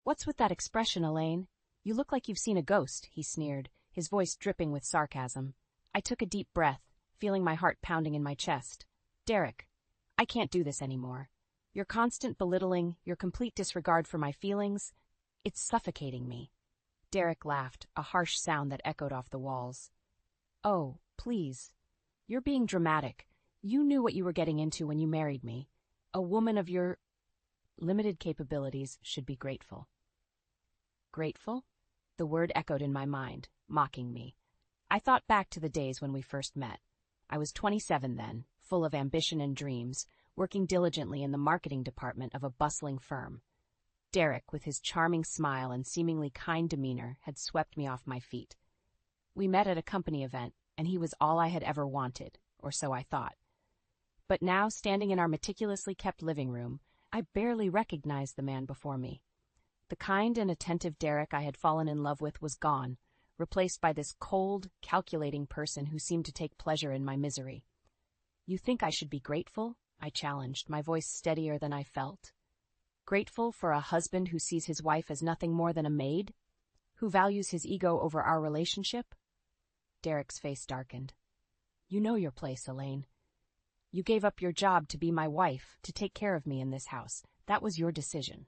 "What's with that expression, Elaine? You look like you've seen a ghost," he sneered, his voice dripping with sarcasm. I took a deep breath, feeling my heart pounding in my chest. "Derek, I can't do this anymore. Your constant belittling, your complete disregard for my feelings, it's suffocating me." Derek laughed, a harsh sound that echoed off the walls. "Oh, please. You're being dramatic. You knew what you were getting into when you married me. A woman of your limited capabilities should be grateful." Grateful? The word echoed in my mind, mocking me. I thought back to the days when we first met. I was 27 then, full of ambition and dreams, working diligently in the marketing department of a bustling firm. Derek, with his charming smile and seemingly kind demeanor, had swept me off my feet. We met at a company event, and he was all I had ever wanted, or so I thought. But now, standing in our meticulously kept living room, I barely recognized the man before me. The kind and attentive Derek I had fallen in love with was gone, replaced by this cold, calculating person who seemed to take pleasure in my misery. "You think I should be grateful?" I challenged, my voice steadier than I felt. "Grateful for a husband who sees his wife as nothing more than a maid? Who values his ego over our relationship?" Derek's face darkened. "You know your place, Elaine. You gave up your job to be my wife, to take care of me in this house. That was your decision."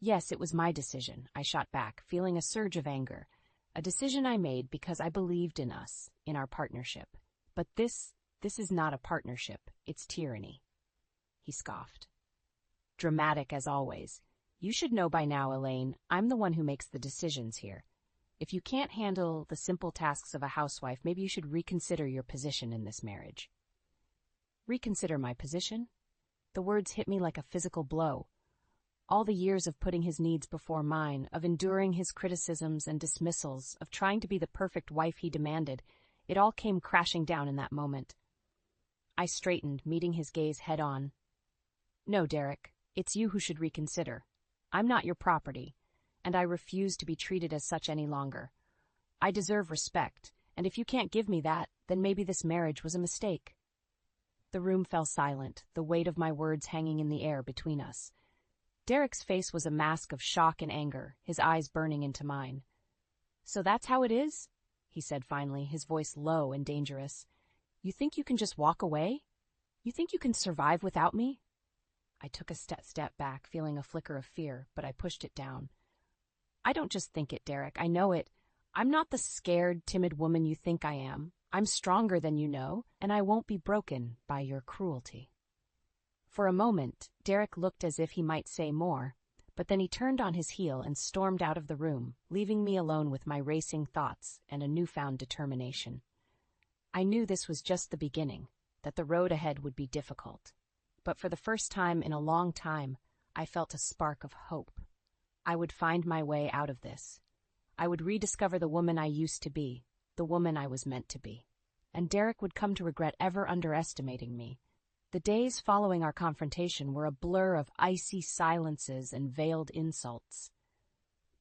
"Yes, it was my decision," I shot back, feeling a surge of anger. "A decision I made because I believed in us, in our partnership. But this is not a partnership, it's tyranny." He scoffed. "Dramatic as always. You should know by now, Elaine, I'm the one who makes the decisions here. If you can't handle the simple tasks of a housewife, maybe you should reconsider your position in this marriage." Reconsider my position? The words hit me like a physical blow. All the years of putting his needs before mine, of enduring his criticisms and dismissals, of trying to be the perfect wife he demanded, it all came crashing down in that moment. I straightened, meeting his gaze head-on. "No, Derek, it's you who should reconsider. I'm not your property, and I refuse to be treated as such any longer. I deserve respect, and if you can't give me that, then maybe this marriage was a mistake." The room fell silent, the weight of my words hanging in the air between us. Derek's face was a mask of shock and anger, his eyes burning into mine. "So that's how it is?" he said finally, his voice low and dangerous. "You think you can just walk away? You think you can survive without me?" I took a step back, feeling a flicker of fear, but I pushed it down. "I don't just think it, Derek. I know it. I'm not the scared, timid woman you think I am. I'm stronger than you know, and I won't be broken by your cruelty." For a moment, Derek looked as if he might say more, but then he turned on his heel and stormed out of the room, leaving me alone with my racing thoughts and a newfound determination. I knew this was just the beginning, that the road ahead would be difficult. But for the first time in a long time, I felt a spark of hope. I would find my way out of this. I would rediscover the woman I used to be, the woman I was meant to be. And Derek would come to regret ever underestimating me. The days following our confrontation were a blur of icy silences and veiled insults.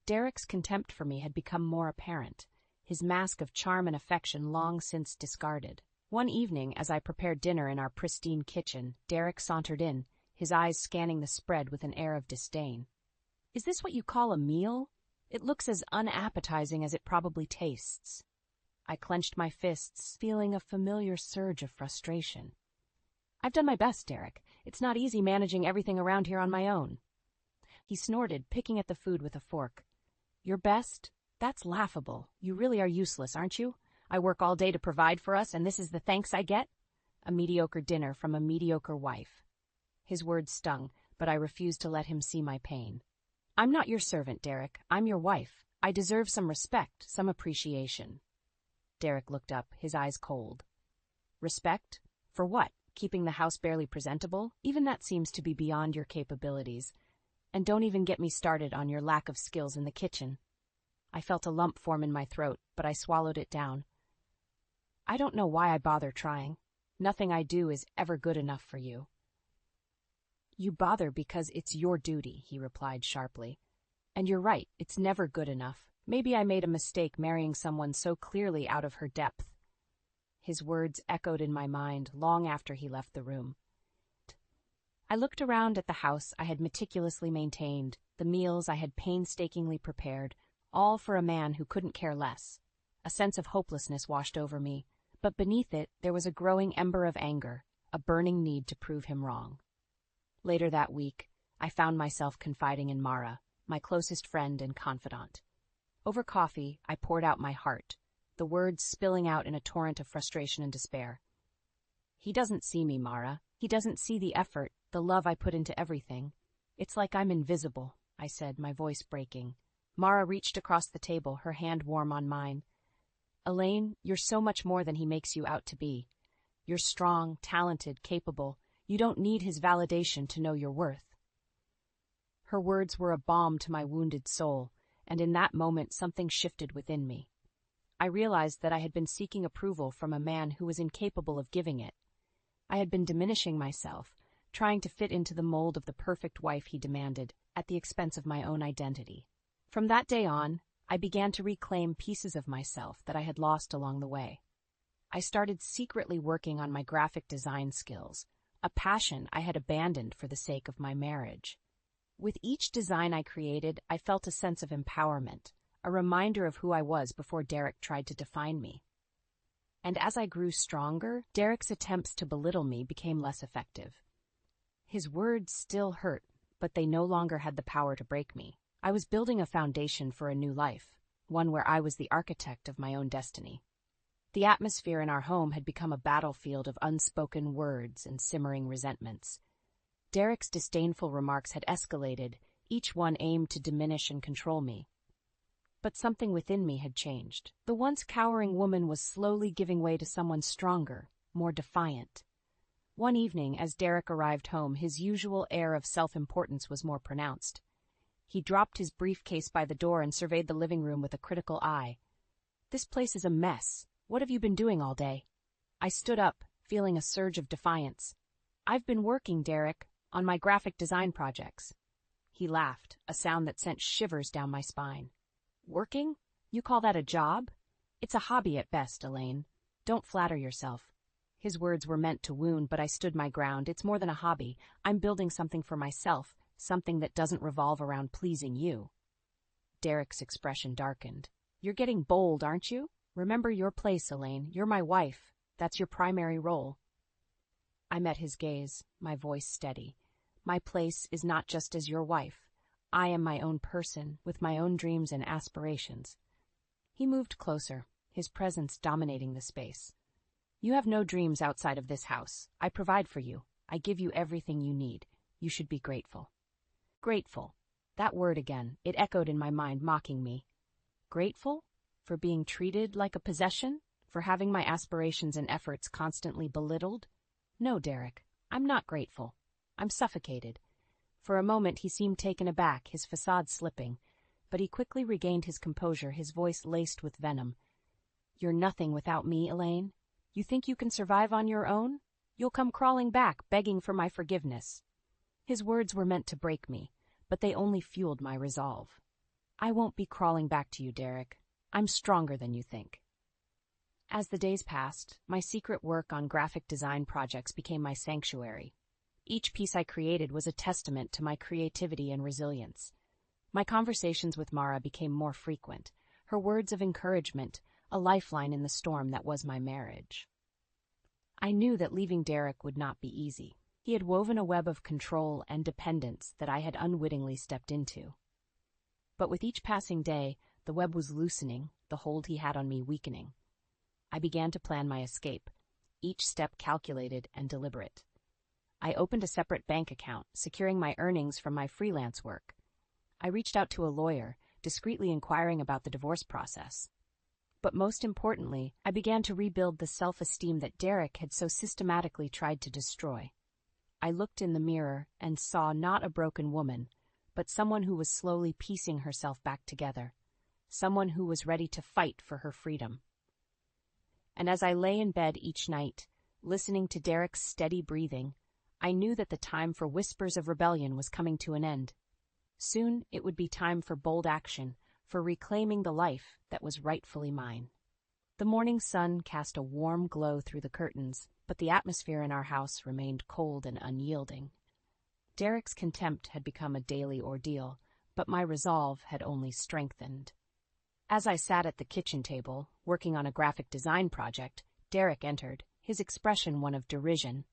Derek's contempt for me had become more apparent, his mask of charm and affection long since discarded. One evening, as I prepared dinner in our pristine kitchen, Derek sauntered in, his eyes scanning the spread with an air of disdain. "Is this what you call a meal? It looks as unappetizing as it probably tastes." I clenched my fists, feeling a familiar surge of frustration. "I've done my best, Derek. It's not easy managing everything around here on my own." He snorted, picking at the food with a fork. "Your best? That's laughable. You really are useless, aren't you? I work all day to provide for us, and this is the thanks I get? A mediocre dinner from a mediocre wife." His words stung, but I refused to let him see my pain. "I'm not your servant, Derek. I'm your wife. I deserve some respect, some appreciation." Derek looked up, his eyes cold. "Respect? For what? Keeping the house barely presentable? Even that seems to be beyond your capabilities. And don't even get me started on your lack of skills in the kitchen." I felt a lump form in my throat, but I swallowed it down. "I don't know why I bother trying. Nothing I do is ever good enough for you." "You bother because it's your duty," he replied sharply. "And you're right, it's never good enough. Maybe I made a mistake marrying someone so clearly out of her depth." His words echoed in my mind long after he left the room. I looked around at the house I had meticulously maintained, the the meals I had painstakingly prepared, all for a man who couldn't care less. A sense of hopelessness washed over me, but beneath it there was a growing ember of anger, a burning need to prove him wrong. Later that week, I found myself confiding in Mara, my closest friend and confidant. Over coffee, I poured out my heart, the words spilling out in a torrent of frustration and despair. "He doesn't see me, Mara. He doesn't see the effort, the love I put into everything. It's like I'm invisible," I said, my voice breaking. Mara reached across the table, her hand warm on mine. "Elaine, you're so much more than he makes you out to be. You're strong, talented, capable. You don't need his validation to know your worth." Her words were a balm to my wounded soul, and in that moment something shifted within me. I realized that I had been seeking approval from a man who was incapable of giving it. I had been diminishing myself, trying to fit into the mold of the perfect wife he demanded, at the expense of my own identity. From that day on, I began to reclaim pieces of myself that I had lost along the way. I started secretly working on my graphic design skills, a passion I had abandoned for the sake of my marriage. With each design I created, I felt a sense of empowerment, a reminder of who I was before Derek tried to define me. And as I grew stronger, Derek's attempts to belittle me became less effective. His words still hurt, but they no longer had the power to break me. I was building a foundation for a new life, one where I was the architect of my own destiny. The atmosphere in our home had become a battlefield of unspoken words and simmering resentments. Derek's disdainful remarks had escalated, each one aimed to diminish and control me. But something within me had changed. The once cowering woman was slowly giving way to someone stronger, more defiant. One evening, as Derek arrived home, his usual air of self-importance was more pronounced. He dropped his briefcase by the door and surveyed the living room with a critical eye. "This place is a mess. What have you been doing all day?" I stood up, feeling a surge of defiance. "I've been working, Derek, on my graphic design projects." He laughed, a sound that sent shivers down my spine. "Working? You call that a job? It's a hobby at best, Elaine. Don't flatter yourself." His words were meant to wound, but I stood my ground. "It's more than a hobby. I'm building something for myself, something that doesn't revolve around pleasing you." Derek's expression darkened. "You're getting bold, aren't you? Remember your place, Elaine. You're my wife. That's your primary role." I met his gaze, my voice steady. "My place is not just as your wife. I am my own person, with my own dreams and aspirations." He moved closer, his presence dominating the space. "You have no dreams outside of this house. I provide for you. I give you everything you need. You should be grateful." Grateful. That word again. It echoed in my mind, mocking me. Grateful? For being treated like a possession? For having my aspirations and efforts constantly belittled? No, Derek. I'm not grateful. I'm suffocated. For a moment he seemed taken aback, his facade slipping, but he quickly regained his composure, his voice laced with venom. "You're nothing without me, Elaine. You think you can survive on your own? You'll come crawling back, begging for my forgiveness." His words were meant to break me, but they only fueled my resolve. "I won't be crawling back to you, Derek. I'm stronger than you think." As the days passed, my secret work on graphic design projects became my sanctuary. Each piece I created was a testament to my creativity and resilience. My conversations with Mara became more frequent, her words of encouragement, a lifeline in the storm that was my marriage. I knew that leaving Derek would not be easy. He had woven a web of control and dependence that I had unwittingly stepped into. But with each passing day, the web was loosening, the hold he had on me weakening. I began to plan my escape, each step calculated and deliberate. I opened a separate bank account, securing my earnings from my freelance work. I reached out to a lawyer, discreetly inquiring about the divorce process. But most importantly, I began to rebuild the self-esteem that Derek had so systematically tried to destroy. I looked in the mirror and saw not a broken woman, but someone who was slowly piecing herself back together, someone who was ready to fight for her freedom. And as I lay in bed each night, listening to Derek's steady breathing, I knew that the time for whispers of rebellion was coming to an end. Soon it would be time for bold action, for reclaiming the life that was rightfully mine. The morning sun cast a warm glow through the curtains, but the atmosphere in our house remained cold and unyielding. Derek's contempt had become a daily ordeal, but my resolve had only strengthened. As I sat at the kitchen table, working on a graphic design project, Derek entered, his expression one of derision.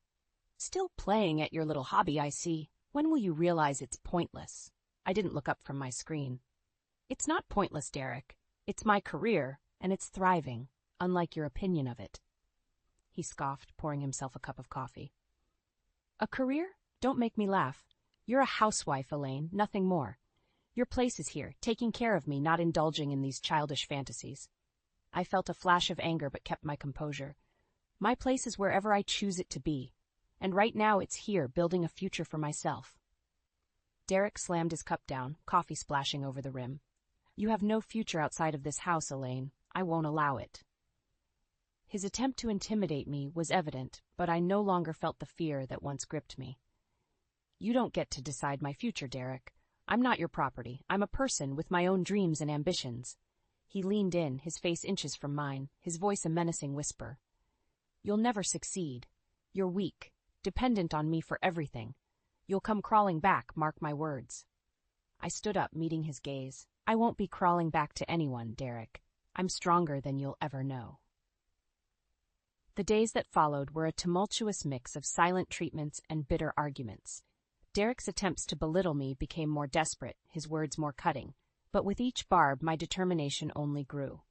"Still playing at your little hobby, I see. When will you realize it's pointless?" I didn't look up from my screen. "It's not pointless, Derek. It's my career, and it's thriving, unlike your opinion of it." He scoffed, pouring himself a cup of coffee. "A career? Don't make me laugh. You're a housewife, Elaine, nothing more. Your place is here, taking care of me, not indulging in these childish fantasies." I felt a flash of anger but kept my composure. My place is wherever I choose it to be, and right now it's here, building a future for myself. Derek slammed his cup down, coffee splashing over the rim. "You have no future outside of this house, Elaine. I won't allow it." His attempt to intimidate me was evident, but I no longer felt the fear that once gripped me. "You don't get to decide my future, Derek. I'm not your property. I'm a person with my own dreams and ambitions." He leaned in, his face inches from mine, his voice a menacing whisper. "You'll never succeed. You're weak, dependent on me for everything. You'll come crawling back, mark my words." I stood up, meeting his gaze. "I won't be crawling back to anyone, Derek. I'm stronger than you'll ever know." The days that followed were a tumultuous mix of silent treatments and bitter arguments. Derek's attempts to belittle me became more desperate, his words more cutting, but with each barb my determination only grew.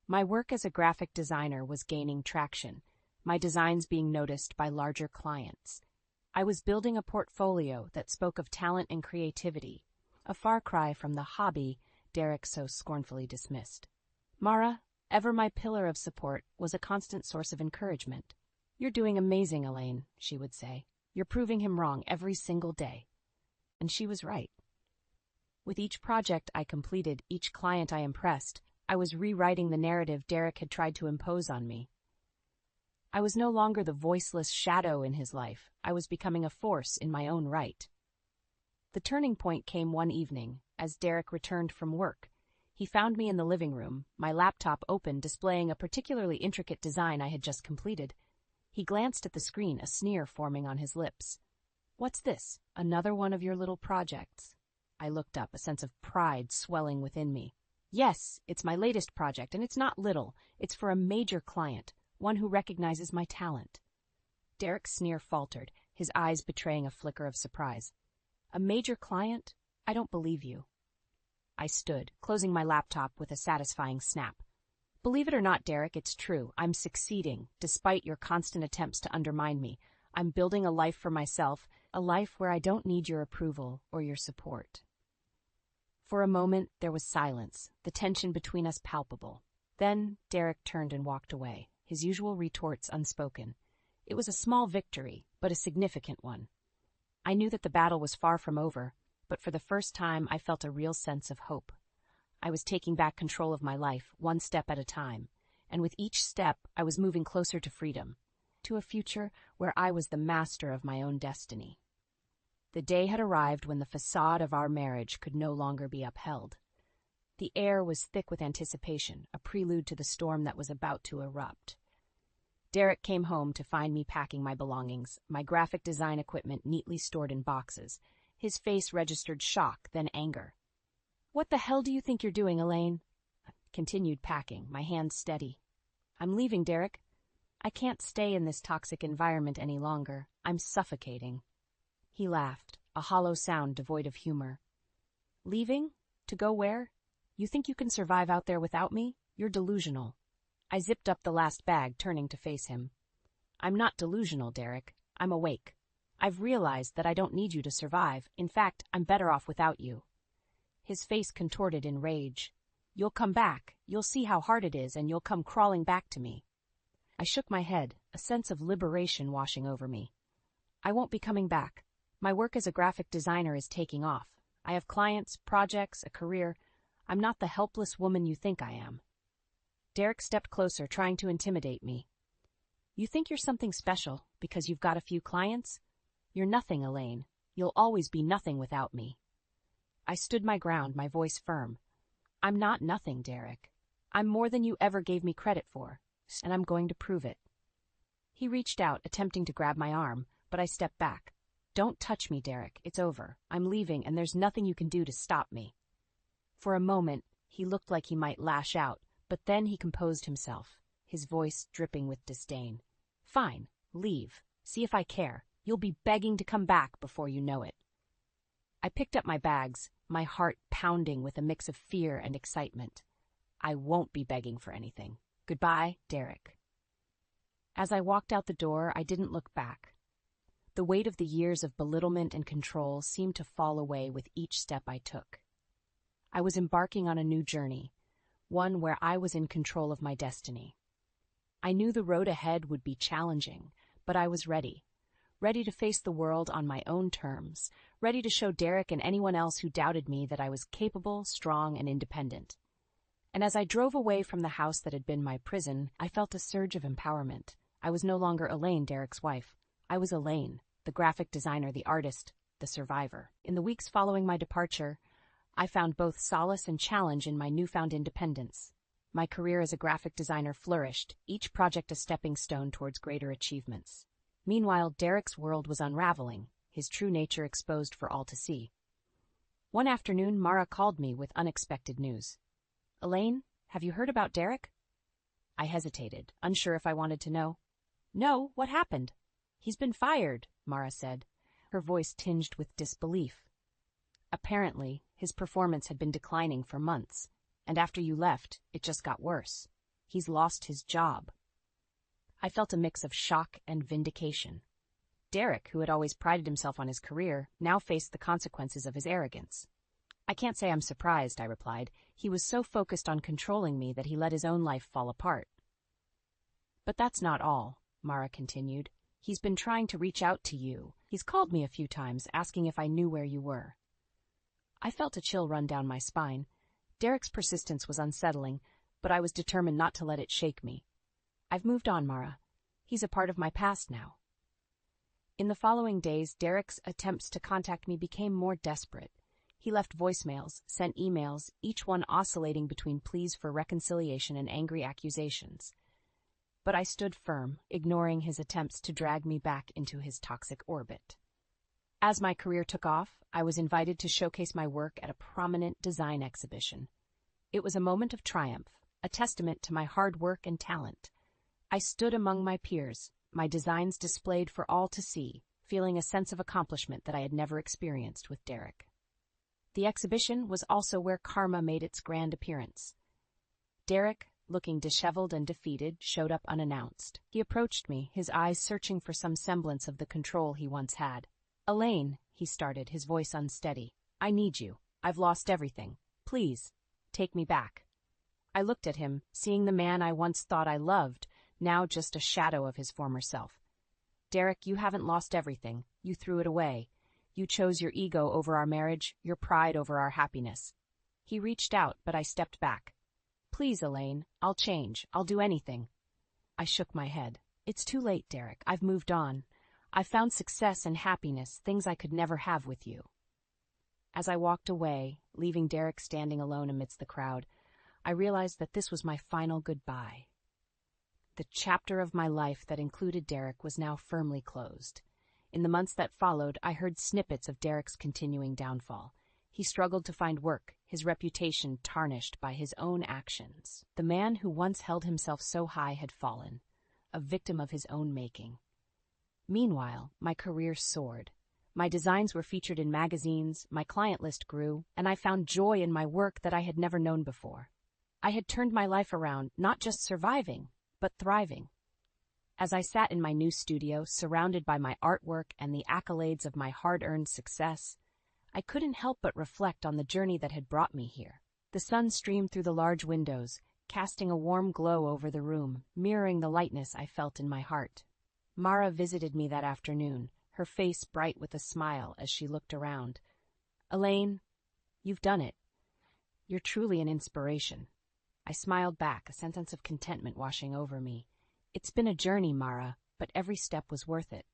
My work as a graphic designer was gaining traction, my designs being noticed by larger clients. I was building a portfolio that spoke of talent and creativity, a far cry from the hobby Derek so scornfully dismissed. Mara, ever my pillar of support, was a constant source of encouragement. "You're doing amazing, Elaine," she would say. "You're proving him wrong every single day." And she was right. With each project I completed, each client I impressed, I was rewriting the narrative Derek had tried to impose on me. I was no longer the voiceless shadow in his life. I was becoming a force in my own right. The turning point came one evening, as Derek returned from work. He found me in the living room, my laptop open, displaying a particularly intricate design I had just completed. He glanced at the screen, a sneer forming on his lips. "What's this? Another one of your little projects?" I looked up, a sense of pride swelling within me. "Yes, it's my latest project, and it's not little. It's for a major client, one who recognizes my talent." Derek's sneer faltered, his eyes betraying a flicker of surprise. "A major client? I don't believe you." I stood, closing my laptop with a satisfying snap. "Believe it or not, Derek, it's true. I'm succeeding, despite your constant attempts to undermine me. I'm building a life for myself, a life where I don't need your approval or your support." For a moment, there was silence, the tension between us palpable. Then Derek turned and walked away, his usual retorts unspoken. It was a small victory, but a significant one. I knew that the battle was far from over, but for the first time I felt a real sense of hope. I was taking back control of my life, one step at a time, and with each step I was moving closer to freedom, to a future where I was the master of my own destiny. The day had arrived when the facade of our marriage could no longer be upheld. The air was thick with anticipation, a prelude to the storm that was about to erupt. Derek came home to find me packing my belongings, my graphic design equipment neatly stored in boxes. His face registered shock, then anger. "What the hell do you think you're doing, Elaine?" I continued packing, my hands steady. "I'm leaving, Derek. I can't stay in this toxic environment any longer. I'm suffocating." He laughed, a hollow sound devoid of humor. "Leaving? To go where? You think you can survive out there without me? You're delusional." I zipped up the last bag, turning to face him. "I'm not delusional, Derek. I'm awake. I've realized that I don't need you to survive. In fact, I'm better off without you." His face contorted in rage. "You'll come back. You'll see how hard it is, and you'll come crawling back to me." I shook my head, a sense of liberation washing over me. "I won't be coming back. My work as a graphic designer is taking off. I have clients, projects, a career. I'm not the helpless woman you think I am." Derek stepped closer, trying to intimidate me. "You think you're something special because you've got a few clients? You're nothing, Elaine. You'll always be nothing without me." I stood my ground, my voice firm. "I'm not nothing, Derek. I'm more than you ever gave me credit for, and I'm going to prove it." He reached out, attempting to grab my arm, but I stepped back. Don't touch me, Derek. It's over. I'm leaving, and there's nothing you can do to stop me. For a moment, he looked like he might lash out, but then he composed himself, his voice dripping with disdain. Fine, leave. See if I care. You'll be begging to come back before you know it. I picked up my bags, my heart pounding with a mix of fear and excitement. I won't be begging for anything. Goodbye, Derek. As I walked out the door, I didn't look back. The weight of the years of belittlement and control seemed to fall away with each step I took. I was embarking on a new journey, one where I was in control of my destiny. I knew the road ahead would be challenging, but I was ready to face the world on my own terms, ready to show Derek and anyone else who doubted me that I was capable, strong, and independent. And as I drove away from the house that had been my prison, I felt a surge of empowerment. I was no longer Elaine, Derek's wife. I was Elaine, the graphic designer, the artist, the survivor. In the weeks following my departure, I found both solace and challenge in my newfound independence. My career as a graphic designer flourished, each project a stepping stone towards greater achievements. Meanwhile, Derek's world was unraveling, his true nature exposed for all to see. One afternoon, Mara called me with unexpected news. Elaine, have you heard about Derek? I hesitated, unsure if I wanted to know. No, what happened? He's been fired, Mara said, her voice tinged with disbelief. Apparently, his performance had been declining for months, and after you left, it just got worse. He's lost his job. I felt a mix of shock and vindication. Derek, who had always prided himself on his career, now faced the consequences of his arrogance. I can't say I'm surprised, I replied. He was so focused on controlling me that he let his own life fall apart. But that's not all, Mara continued. He's been trying to reach out to you. He's called me a few times, asking if I knew where you were. I felt a chill run down my spine. Derek's persistence was unsettling, but I was determined not to let it shake me. I've moved on, Mara. He's a part of my past now. In the following days, Derek's attempts to contact me became more desperate. He left voicemails, sent emails, each one oscillating between pleas for reconciliation and angry accusations. But I stood firm, ignoring his attempts to drag me back into his toxic orbit. As my career took off, I was invited to showcase my work at a prominent design exhibition. It was a moment of triumph, a testament to my hard work and talent. I stood among my peers, my designs displayed for all to see, feeling a sense of accomplishment that I had never experienced with Derek. The exhibition was also where karma made its grand appearance. Derek, looking disheveled and defeated, showed up unannounced. He approached me, his eyes searching for some semblance of the control he once had. Elaine, he started, his voice unsteady. I need you. I've lost everything. Please, take me back. I looked at him, seeing the man I once thought I loved, now just a shadow of his former self. Derek, you haven't lost everything. You threw it away. You chose your ego over our marriage, your pride over our happiness. He reached out, but I stepped back. Please, Elaine, I'll change. I'll do anything. I shook my head. It's too late, Derek. I've moved on. I've found success and happiness, things I could never have with you. As I walked away, leaving Derek standing alone amidst the crowd, I realized that this was my final goodbye. The chapter of my life that included Derek was now firmly closed. In the months that followed, I heard snippets of Derek's continuing downfall. He struggled to find work, his reputation tarnished by his own actions. The man who once held himself so high had fallen, a victim of his own making. Meanwhile, my career soared. My designs were featured in magazines, my client list grew, and I found joy in my work that I had never known before. I had turned my life around, not just surviving, but thriving. As I sat in my new studio, surrounded by my artwork and the accolades of my hard-earned success, I couldn't help but reflect on the journey that had brought me here. The sun streamed through the large windows, casting a warm glow over the room, mirroring the lightness I felt in my heart. Mara visited me that afternoon, her face bright with a smile as she looked around. Elaine, you've done it. You're truly an inspiration. I smiled back, a sense of contentment washing over me. It's been a journey, Mara, but every step was worth it.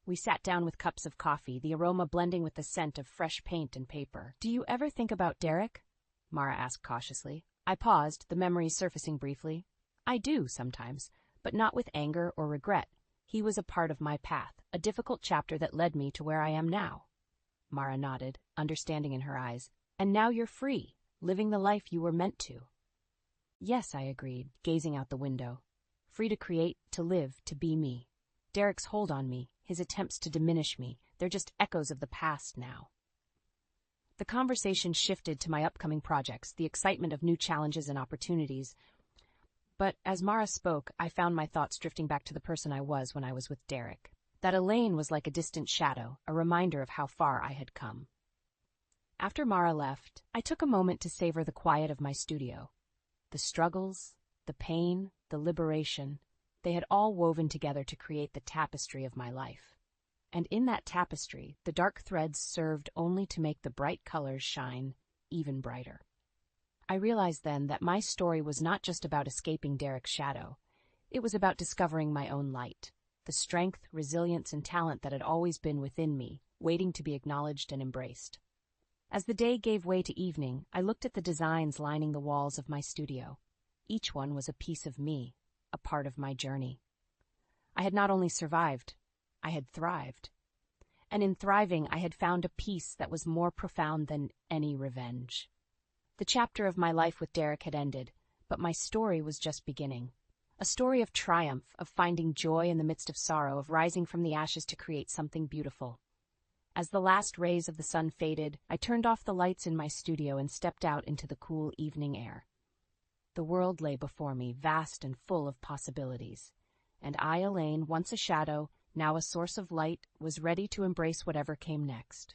We sat down with cups of coffee, the aroma blending with the scent of fresh paint and paper. Do you ever think about Derek? Mara asked cautiously. I paused, the memories surfacing briefly. I do, sometimes, but not with anger or regret. He was a part of my path, a difficult chapter that led me to where I am now. Mara nodded, understanding in her eyes. And now you're free, living the life you were meant to. Yes, I agreed, gazing out the window. Free to create, to live, to be me. Derek's hold on me, his attempts to diminish me, they're just echoes of the past now. The conversation shifted to my upcoming projects, the excitement of new challenges and opportunities. But as Mara spoke, I found my thoughts drifting back to the person I was when I was with Derek. That Elaine was like a distant shadow, a reminder of how far I had come. After Mara left, I took a moment to savor the quiet of my studio. The struggles, the pain, the liberation, they had all woven together to create the tapestry of my life. And in that tapestry, the dark threads served only to make the bright colors shine even brighter. I realized then that my story was not just about escaping Derek's shadow. It was about discovering my own light, the strength, resilience, and talent that had always been within me, waiting to be acknowledged and embraced. As the day gave way to evening, I looked at the designs lining the walls of my studio. Each one was a piece of me, a part of my journey. I had not only survived, I had thrived. And in thriving, I had found a peace that was more profound than any revenge. The chapter of my life with Derek had ended, but my story was just beginning. A story of triumph, of finding joy in the midst of sorrow, of rising from the ashes to create something beautiful. As the last rays of the sun faded, I turned off the lights in my studio and stepped out into the cool evening air. The world lay before me, vast and full of possibilities. And I, Elaine, once a shadow, now a source of light, was ready to embrace whatever came next.